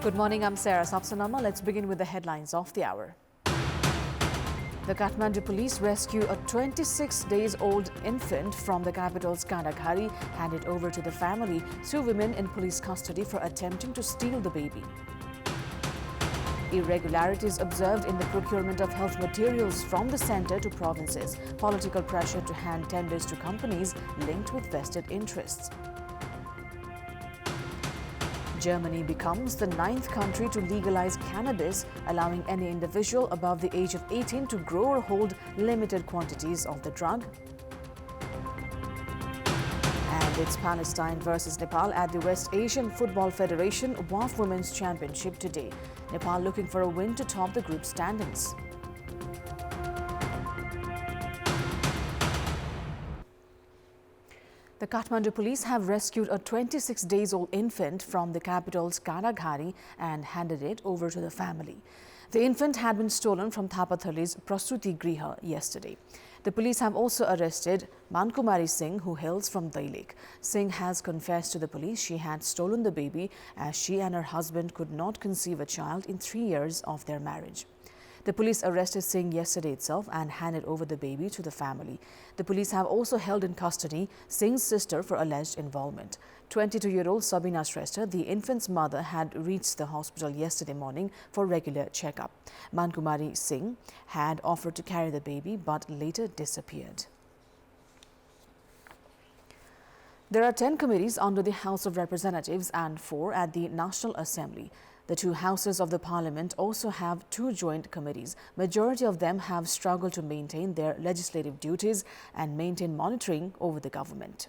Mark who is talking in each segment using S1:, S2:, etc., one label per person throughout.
S1: Good morning, I'm Sarah Sapsanamma. Let's begin with the headlines of the hour. The Kathmandu police rescue a 26-days-old infant from the capital's Kandaghari, handed over to the family. 2 women in police custody for attempting to steal the baby. Irregularities observed in the procurement of health materials from the centre to provinces. Political pressure to hand tenders to companies linked with vested interests. Germany becomes the 9th country to legalize cannabis, allowing any individual above the age of 18 to grow or hold limited quantities of the drug. And it's Palestine versus Nepal at the West Asian Football Federation WAF Women's Championship today. Nepal looking for a win to top the group standings. The Kathmandu police have rescued a 26-days-old infant from the capital's Kandaghari and handed it over to the family. The infant had been stolen from Thapathali's Prasuti Griha yesterday. The police have also arrested Mankumari Singh, who hails from Dailek. Singh has confessed to the police she had stolen the baby as she and her husband could not conceive a child in 3 years of their marriage. The police arrested Singh yesterday itself and handed over the baby to the family. The police have also held in custody Singh's sister for alleged involvement. 22-year-old Sabina Shrestha, the infant's mother, had reached the hospital yesterday morning for regular checkup. Mankumari Singh had offered to carry the baby but later disappeared. There are 10 committees under the House of Representatives and 4 at the National Assembly. The 2 houses of the parliament also have 2 joint committees. Majority of them have struggled to maintain their legislative duties and maintain monitoring over the government.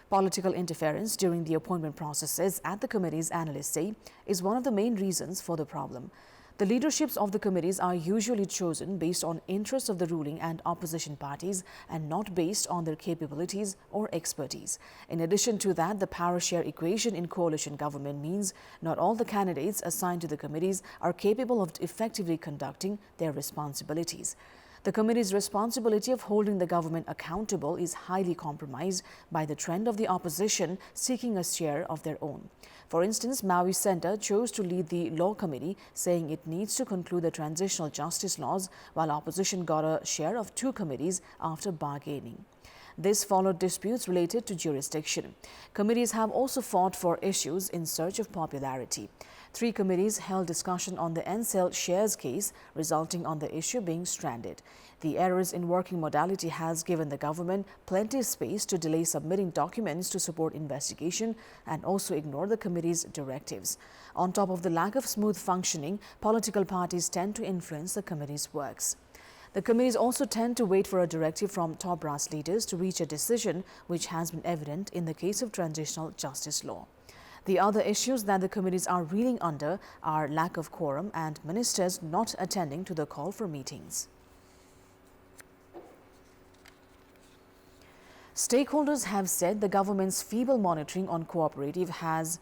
S1: Political interference during the appointment processes at the committees, analysts say, is one of the main reasons for the problem. The leaderships of the committees are usually chosen based on interests of the ruling and opposition parties and not based on their capabilities or expertise. In addition to that, the power share equation in coalition government means not all the candidates assigned to the committees are capable of effectively conducting their responsibilities. The committee's responsibility of holding the government accountable is highly compromised by the trend of the opposition seeking a share of their own. For instance, Maui Centre chose to lead the Law Committee, saying it needs to conclude the transitional justice laws, while opposition got a share of 2 committees after bargaining. This followed disputes related to jurisdiction. Committees have also fought for issues in search of popularity. 3 committees held discussion on the NCL shares case, resulting on the issue being stranded. The errors in working modality has given the government plenty of space to delay submitting documents to support investigation and also ignore the committee's directives. On top of the lack of smooth functioning, political parties tend to influence the committee's works. The committees also tend to wait for a directive from top brass leaders to reach a decision, which has been evident in the case of transitional justice law. The other issues that the committees are reeling under are lack of quorum and ministers not attending to the call for meetings. Stakeholders have said the government's feeble monitoring on cooperative has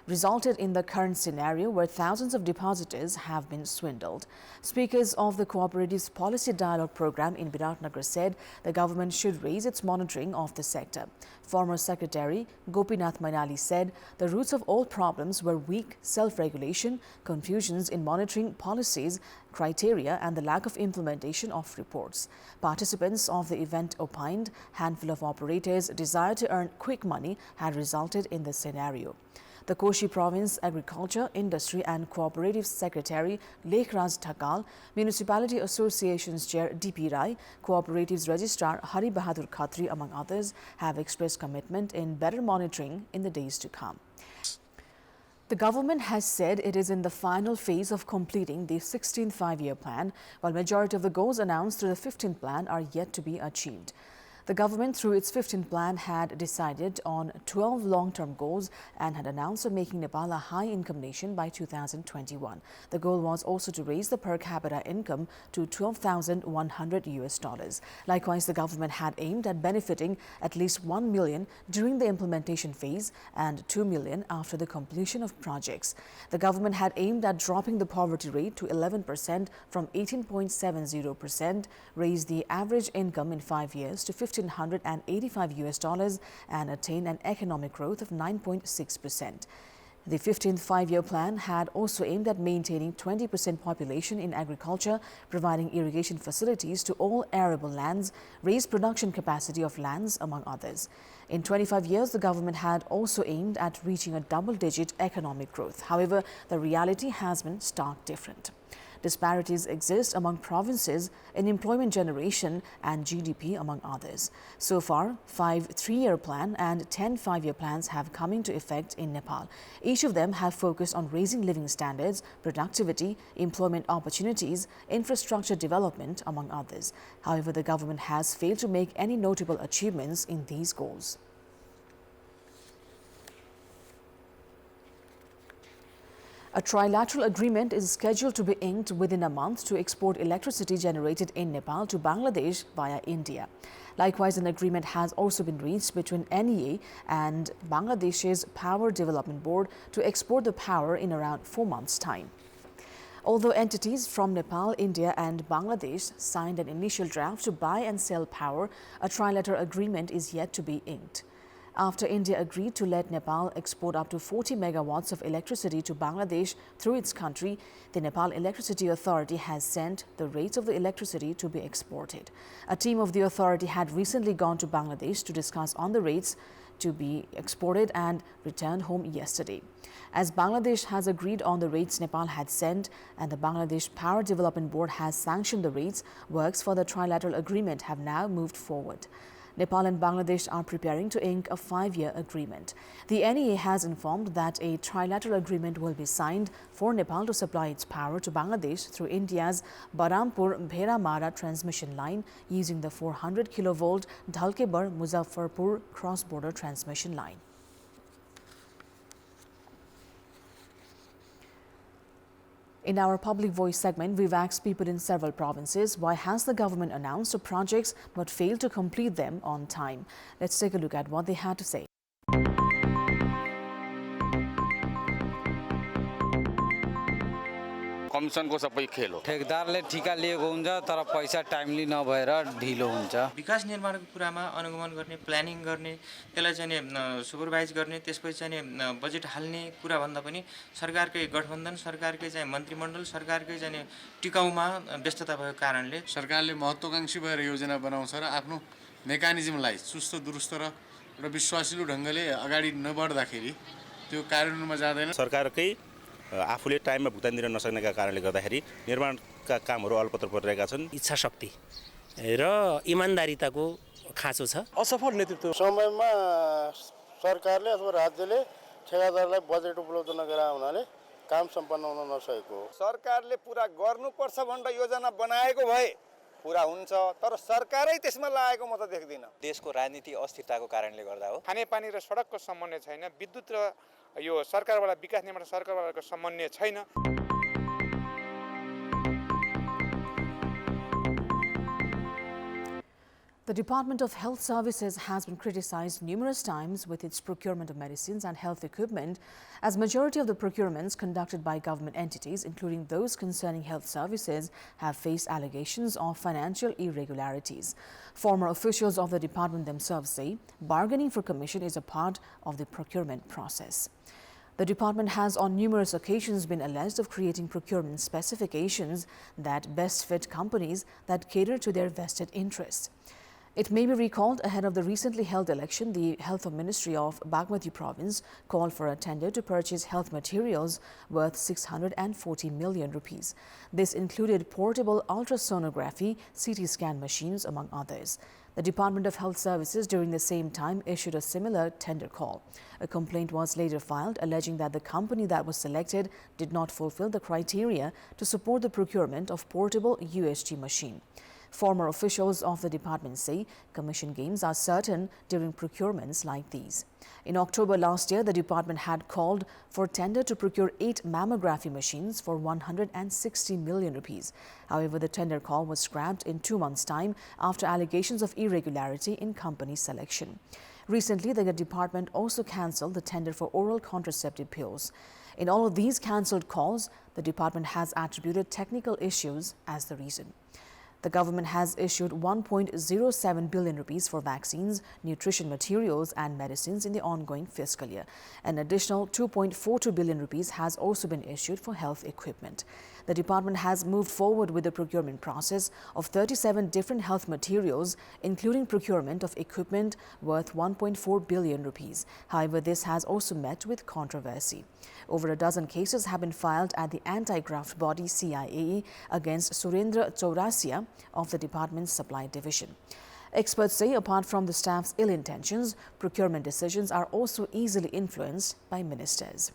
S1: resulted in the current scenario where thousands of depositors have been swindled. Speakers of the Cooperatives Policy Dialogue Program in Biratnagar said the government should raise its monitoring of the sector. Former Secretary Gopinath Mainali said the roots of all problems were weak self-regulation, confusions in monitoring policies, criteria and the lack of implementation of reports. Participants of the event opined handful of operators' desire to earn quick money had resulted in the scenario. The Koshi Province Agriculture, Industry and Cooperatives Secretary Lekhraj Thakal, Municipality Association's Chair DP Rai, Cooperatives Registrar Hari Bahadur Khatri among others have expressed commitment in better monitoring in the days to come. The government has said it is in the final phase of completing the 16th five-year plan, while majority of the goals announced through the 15th plan are yet to be achieved. The government, through its 15th plan, had decided on 12 long-term goals and had announced of making Nepal a high-income nation by 2021. The goal was also to raise the per capita income to $12,100. Likewise, the government had aimed at benefiting at least 1 million during the implementation phase and 2 million after the completion of projects. The government had aimed at dropping the poverty rate to 11% from 18.70%, raise the average income in 5 years to $1,585 and attain an economic growth of 9.6%. The 15th five-year plan had also aimed at maintaining 20% population in agriculture, providing irrigation facilities to all arable lands, raise production capacity of lands, among others. In 25 years, the government had also aimed at reaching a double-digit economic growth. However, the reality has been stark different. Disparities exist among provinces in employment generation and GDP, among others. So far, 5 three-year plan and 10 five-year plans have come into effect in Nepal. Each of them have focused on raising living standards, productivity, employment opportunities, infrastructure development, among others. However, the government has failed to make any notable achievements in these goals. A trilateral agreement is scheduled to be inked within a month to export electricity generated in Nepal to Bangladesh via India. Likewise, an agreement has also been reached between NEA and Bangladesh's Power Development Board to export the power in around 4 months' time. Although entities from Nepal, India and Bangladesh signed an initial draft to buy and sell power, a trilateral agreement is yet to be inked. After India agreed to let Nepal export up to 40 megawatts of electricity to Bangladesh through its country, the Nepal Electricity Authority has sent the rates of the electricity to be exported. A team of the authority had recently gone to Bangladesh to discuss on the rates to be exported and returned home yesterday. As Bangladesh has agreed on the rates Nepal had sent and the Bangladesh Power Development Board has sanctioned the rates, works for the trilateral agreement have now moved forward. Nepal and Bangladesh are preparing to ink a 5-year agreement. The NEA has informed that a trilateral agreement will be signed for Nepal to supply its power to Bangladesh through India's Barampur-Bheramara transmission line using the 400 kilovolt Dhalkebar-Muzaffarpur cross-border transmission line. In our Public Voice segment, we've asked people in several provinces why has the government announced projects but failed to complete them on time. Let's take a look at what they had to say.
S2: Commission को सबै खेल हो
S3: ठेकेदारले ठिका लिएको हुन्छ तर पैसा timely नभएर ढिलो हुन्छ
S4: विकास निर्माणको कुरामा अनुगमन गर्ने प्लानिङ गर्ने त्यसलाई चाहिँ सुपरभाइज गर्ने त्यसपछि चाहिँ बजेट हाल्ने कुरा भन्दा पनि सरकारकै गठबन्धन सरकारकै चाहिँ मन्त्रीमण्डल सरकारकै चाहिँ टिकाउमा व्यस्तता भएको कारणले
S5: सरकारले महत्त्वकांक्षी भएर योजना बनाउँछ र आफ्नो मेकानिजमलाई चुस्त दुरुस्त र विश्वासिलो ढंगले अगाडि नबढ्दाखेरि त्यो कार्यान्वयनमा जाँदैन
S6: सरकारकै आफूले टाइममा भुक्तानी दिन नसक्नेका कारणले गर्दाखेरि निर्माणका कामहरू अल्पत्र परिरहेका छन्
S7: इच्छा शक्ति र इमानदारीताको खाँचो छ
S8: असफल नेतृत्व समयमा सरकारले अथवा राज्यले ठेकेदारलाई बजेट उपलब्ध नगराए हुनाले काम सम्पन्न हुन नसकेको
S9: सरकारले पूरा गर्नुपर्छ भनेर योजना बनाएको भए पूरा हुन्छ तर सरकारै त्यसमा लागेको म त देख्दिन
S10: देशको राजनीति अस्थिरताको कारणले गर्दा हो
S11: खानेपानी र सडकको समन्वय छैन विद्युत र यो सरकारबाट विकास निर्माण सरकारबाटको समन्वय छैन
S1: The Department of Health Services has been criticized numerous times with its procurement of medicines and health equipment, as majority of the procurements conducted by government entities, including those concerning health services, have faced allegations of financial irregularities. Former officials of the department themselves say bargaining for commission is a part of the procurement process. The department has on numerous occasions been alleged of creating procurement specifications that best fit companies that cater to their vested interests. It may be recalled ahead of the recently held election, the Health Ministry of Bagmati Province called for a tender to purchase health materials worth 640 million rupees. This included portable ultrasonography, CT scan machines, among others. The Department of Health Services during the same time issued a similar tender call. A complaint was later filed alleging that the company that was selected did not fulfill the criteria to support the procurement of portable USG machine. Former officials of the department say commission gains are certain during procurements like these. In October last year, the department had called for tender to procure 8 mammography machines for 160 million rupees. However, the tender call was scrapped in 2 months' time after allegations of irregularity in company selection. Recently, the department also cancelled the tender for oral contraceptive pills. In all of these cancelled calls, the department has attributed technical issues as the reason. The government has issued 1.07 billion rupees for vaccines, nutrition materials and medicines in the ongoing fiscal year. An additional 2.42 billion rupees has also been issued for health equipment. The department has moved forward with the procurement process of 37 different health materials, including procurement of equipment worth 1.4 billion rupees. However, this has also met with controversy. Over a dozen cases have been filed at the anti-graft body CIAE against Surendra Chaurasia of the department's supply division. Experts say apart from the staff's ill intentions, procurement decisions are also easily influenced by ministers.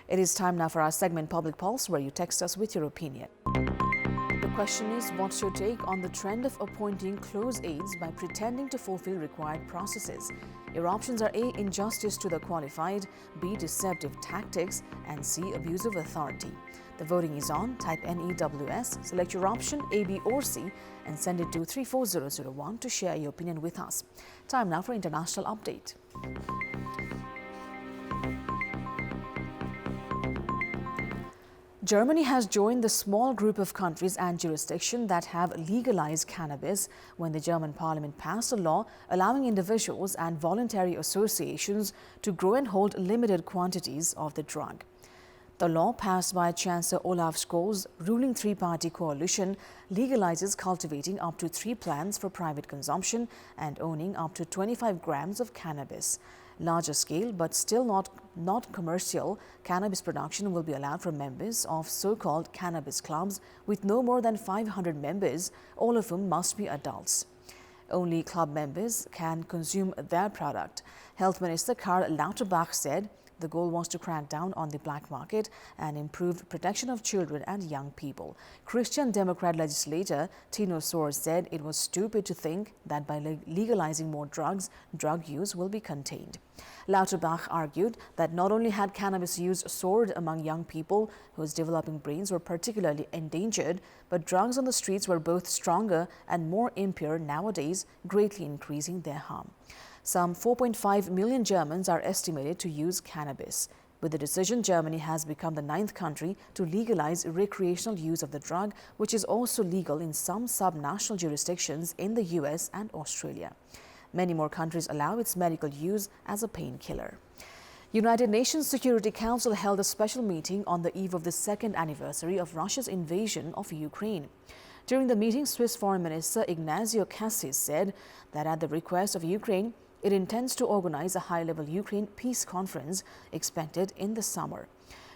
S1: It is time now for our segment Public Pulse, where you text us with your opinion. The question is, what's your take on the trend of appointing close aides by pretending to fulfill required processes? Your options are A. Injustice to the qualified, B. Deceptive tactics, and C. Abuse of authority. The voting is on. Type NEWS, select your option A, B or C and send it to 34001 to share your opinion with us. Time now for international update. Germany has joined the small group of countries and jurisdictions that have legalized cannabis when the German parliament passed a law allowing individuals and voluntary associations to grow and hold limited quantities of the drug. The law, passed by Chancellor Olaf Scholz's ruling three-party coalition, legalizes cultivating up to 3 plants for private consumption and owning up to 25 grams of cannabis. Larger scale, but still not commercial, cannabis production will be allowed for members of so-called cannabis clubs with no more than 500 members, all of whom must be adults. Only club members can consume their product. Health Minister Karl Lauterbach said the goal was to crack down on the black market and improve protection of children and young people. Christian Democrat legislator Tino Soer said it was stupid to think that by legalizing more drugs, drug use will be contained. Lauterbach argued that not only had cannabis use soared among young people whose developing brains were particularly endangered, but drugs on the streets were both stronger and more impure nowadays, greatly increasing their harm. Some 4.5 million Germans are estimated to use cannabis. With the decision, Germany has become the 9th country to legalize recreational use of the drug, which is also legal in some sub-national jurisdictions in the US and Australia. Many more countries allow its medical use as a painkiller. United Nations Security Council held a special meeting on the eve of the 2nd anniversary of Russia's invasion of Ukraine. During the meeting, Swiss Foreign Minister Ignacio Cassis said that at the request of Ukraine, it intends to organize a high-level Ukraine peace conference expected in the summer.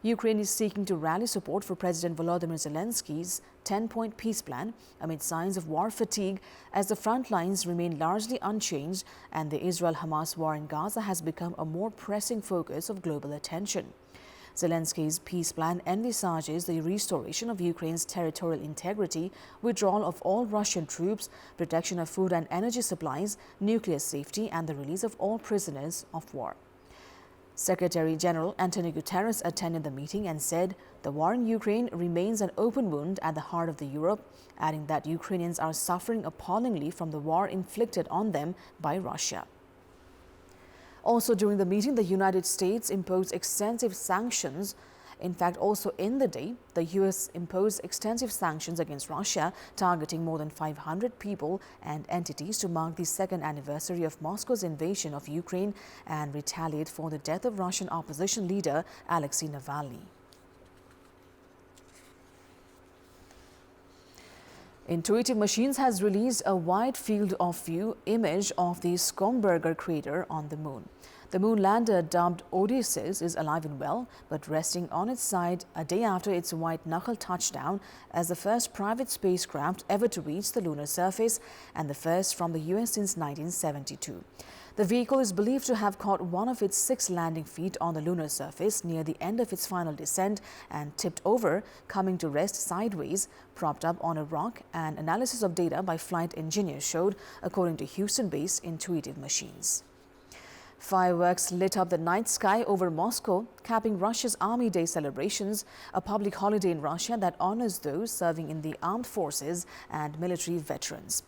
S1: Ukraine is seeking to rally support for President Volodymyr Zelensky's 10-point peace plan amid signs of war fatigue as the front lines remain largely unchanged and the Israel-Hamas war in Gaza has become a more pressing focus of global attention. Zelensky's peace plan envisages the restoration of Ukraine's territorial integrity, withdrawal of all Russian troops, protection of food and energy supplies, nuclear safety, and the release of all prisoners of war. Secretary General Antonio Guterres attended the meeting and said the war in Ukraine remains an open wound at the heart of Europe, adding that Ukrainians are suffering appallingly from the war inflicted on them by Russia. Also during the meeting, the United States imposed extensive sanctions. In fact, also in the day, the U.S. imposed extensive sanctions against Russia, targeting more than 500 people and entities to mark the 2nd anniversary of Moscow's invasion of Ukraine and retaliate for the death of Russian opposition leader Alexei Navalny. Intuitive Machines has released a wide field of view image of the Scomberger crater on the moon. The moon lander, dubbed Odysseus, is alive and well, but resting on its side a day after its white-knuckle touchdown as the first private spacecraft ever to reach the lunar surface and the first from the U.S. since 1972. The vehicle is believed to have caught one of its 6 landing feet on the lunar surface near the end of its final descent and tipped over, coming to rest sideways, propped up on a rock. An analysis of data by flight engineers showed, according to Houston-based Intuitive Machines. Fireworks lit up the night sky over Moscow, capping Russia's Army Day celebrations, a public holiday in Russia that honors those serving in the armed forces and military veterans.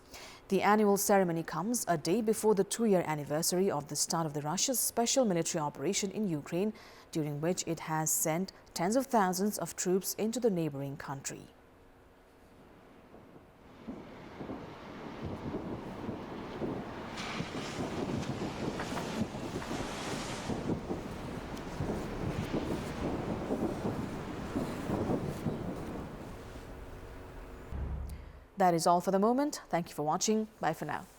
S1: The annual ceremony comes a day before the 2-year anniversary of the start of Russia's special military operation in Ukraine, during which it has sent tens of thousands of troops into the neighboring country. That is all for the moment. Thank you for watching. Bye for now.